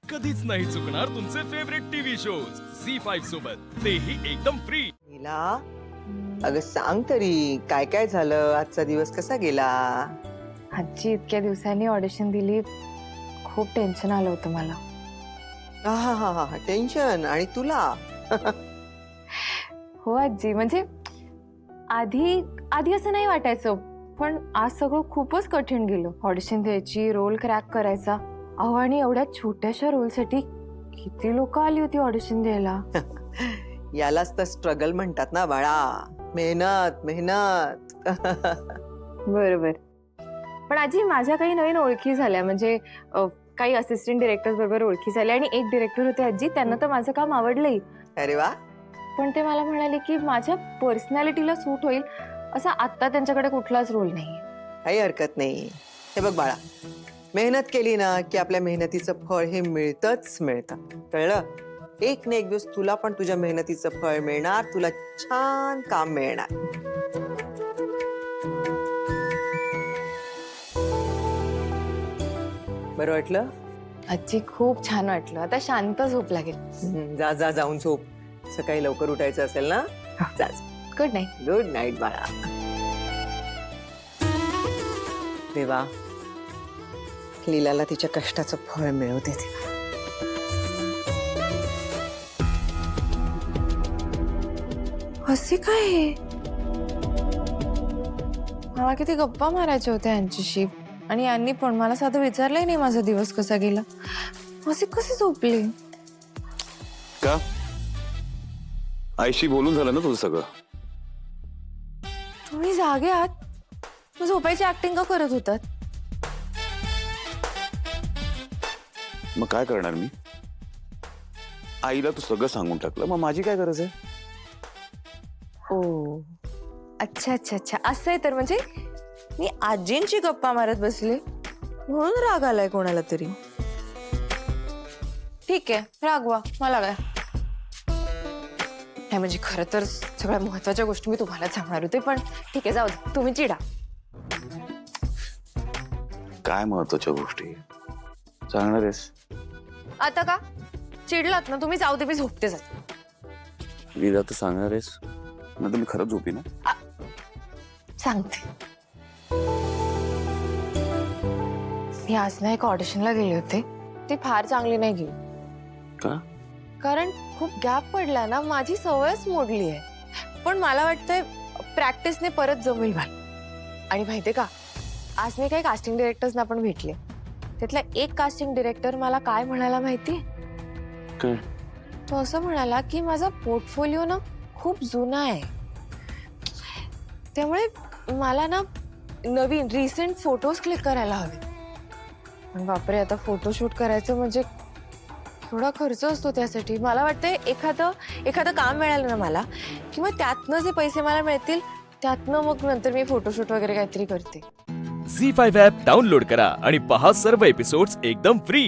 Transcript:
कधीच नाही चुकणार तुमचे फेवरेट टीव्ही शोज झी5 सोबत, तेही एकदम फ्री। नीला, अगं सांग तरी काय काय झालं, आजचा दिवस कसा गेला? आजी इतक्या दिवसांनी ऑडिशन दिली, खूप टेन्शन आलं होतं मला. हा हा हा हा टेन्शन. आणि तुला? हो आजी, म्हणजे आधी आधी असं नाही वाटायचं, पण आज सगळं खूपच कठीण गेलं. ऑडिशन द्यायची, रोल क्रॅक करायचा. अहो, आणि एवढ्या छोट्याशा रोलसाठी किती लोक आली होती ऑडिशन द्यायला. यालाच तर स्ट्रगल म्हणतात ना बाळा. मेहनत मेहनत. बरोबर. पण आजी माझ्या काही नवीन ओळखी झाल्या, म्हणजे काही असिस्टंट डिरेक्टर्स बरोबर ओळखी झाल्या, आणि एक डिरेक्टर होते आजी, त्यांना तर माझं काम आवडलंही. अरे वा. पण ते मला म्हणाले की माझ्या पर्सनॅलिटीला सूट होईल असा आता त्यांच्याकडे कुठलाच रोल नाही. काही हरकत नाही. हे बघ बाळा, मेहनत केली ना की आपल्या मेहनतीचं फळ हे मिळतच मिळतं. कळलं? एक ना एक दिवस तुला पण तुझ्या मेहनतीचं फळ मिळणार, तुला छान काम मिळणार. बरं वाटलं? आजी खूप छान वाटलं, आता शांत झोप लागेल. जा जा जाऊन झोप. सकाळी लवकर उठायचं असेल ना? जा. Good night. गुड नाईट बाळा. देवा, लीलाला तिच्या कष्टाचं फळ मिळू दे देवा. असे काय हे? मला किती गप्पा मारायच्या होत्या यांच्याशी, आणि यांनी पण मला साधं विचारलंही नाही माझा दिवस कसा गेला. असे कसे झोपले? का आईशी बोलून झालं ना तुझं सगळं? तुम्ही जागे आहात, मग झोपायची ऍक्टिंग का करत होतात? मग काय करणार मी? आईला तू सगळं सांगून टाकलं, मग माझी काय गरज आहे? ओ, अच्छा अच्छा अच्छा, असं आहे तर. म्हणजे मी आजींची गप्पा मारत बसले म्हणून राग आलाय कोणाला तरी. ठीक आहे, रागवा, मला काय नाही. म्हणजे खरं तर सगळ्या महत्वाच्या गोष्टी मी तुम्हाला सांगणार होते, पण ठीक आहे, जाऊ दे, तुम्ही चिडा. काय महत्वाच्या गोष्टी सांगणार आहेस? आता का चिडलात ना तुम्ही? जाऊ दे, मी झोपते जाते. विदा तर सांगणार आहेस ना? तर मी खरंच झोपी ना. सांगते. मी आज ना एक ऑडिशनला गेले होते, ती फार चांगली नाही गेली. का? कारण खूप गॅप पडला ना, माझी सवयच मोडली आहे. पण मला वाटतंय प्रॅक्टिसने परत जमेल मला. आणि माहितीये का, आज मी काही कास्टिंग डिरेक्टर्सना पण भेटले. त्यातला एक कास्टिंग डिरेक्टर मला काय म्हणाला माहिती? काय? तो असं म्हणाला की माझा पोर्टफोलिओ ना खूप जुना आहे, त्यामुळे मला ना नवीन रिसेंट फोटोज क्लिक करायला हवे. पण बापरे, आता फोटोशूट करायचं म्हणजे थोडा खर्च असतो. त्यासाठी मला वाटतंय एखादं काम मिळालं ना मला, किंवा त्यातनं जे पैसे मला मिळतील त्यातनं मग नंतर मी फोटोशूट वगैरे काहीतरी करते. झी5 ॲप डाउनलोड करा आणि पहा सर्व एपिसोड्स एकदम फ्री।